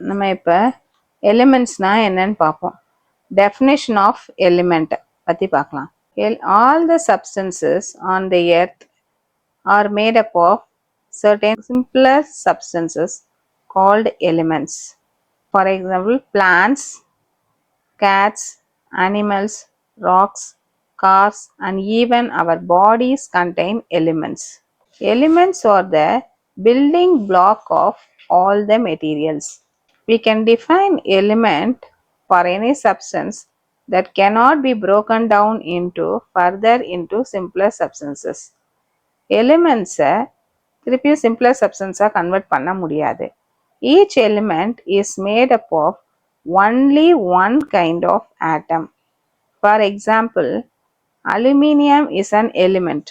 நம்ம இப்போ எலிமெண்ட்ஸ்னா என்னன்னு பார்ப்போம். டெஃபினேஷன் ஆஃப் எலிமெண்ட் பற்றி பார்க்கலாம். All the substances on the earth are made up of certain simpler substances called elements. For example, plants, cats, animals, rocks, cars, and even our bodies contain elements. Elements are the building block of all the materials. We can define element for any substance that cannot be broken down further into simpler substances. Elements திருப்பியும் simpler substance convert பண்ண முடியாது. Each element is made up of only one kind of atom. For example, aluminium is an element.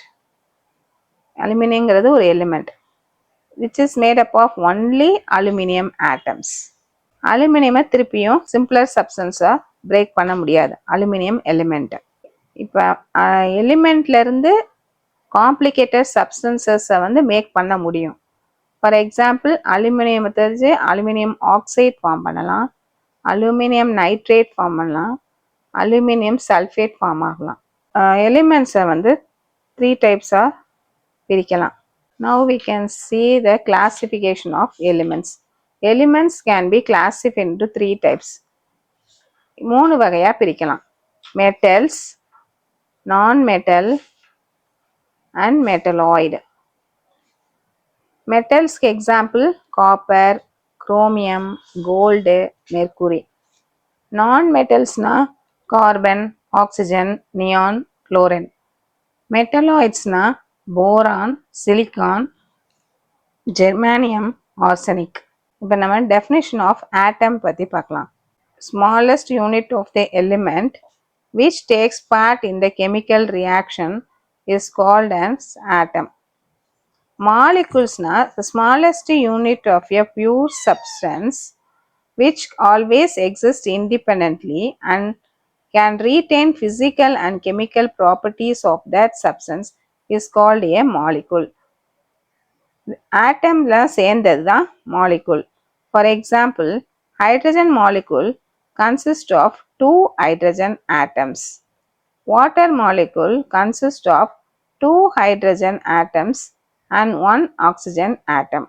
அலுமினியம்ங்கிறது ஒரு element which is made up of only aluminium atoms. அலுமினியமை திருப்பியும் simpler சப்ஸ்டன்ஸாக break பண்ண முடியாது aluminium element. இப்போ எலிமெண்ட்லேருந்து complicated சப்ஸ்டன்சஸை make பண்ண முடியும். For example aluminium தெரிஞ்சு aluminium oxide form பண்ணலாம், aluminium nitrate form பண்ணலாம், அலுமினியம் சல்ஃபேட் ஃபார்ம் ஆகலாம். எலிமெண்ட்ஸை 3 டைப்ஸாக பிரிக்கலாம். Now we can see the classification of elements. Elements can be classified into 3 types. 3 வகையா பிரிக்கலாம். Metals, non-metal and metalloid. Metals example copper, chromium, gold, mercury. Non-metals na carbon, oxygen, neon, chlorine. Metalloids na boron, silicon, germanium, arsenic. இப்போ நம்ம definition of atom பற்றி பார்க்கலாம். Smallest unit of the element which takes part in the chemical reaction is called as atom. Molecules na the smallest unit of a pure substance which always exists independently and can retain physical and chemical properties of that substance is called a molecule. ஆட்டம்ல சேர்ந்தது தான் molecule. For example hydrogen molecule consist of 2 hydrogen atoms. Water molecule consist of 2 hydrogen atoms and 1 oxygen atom.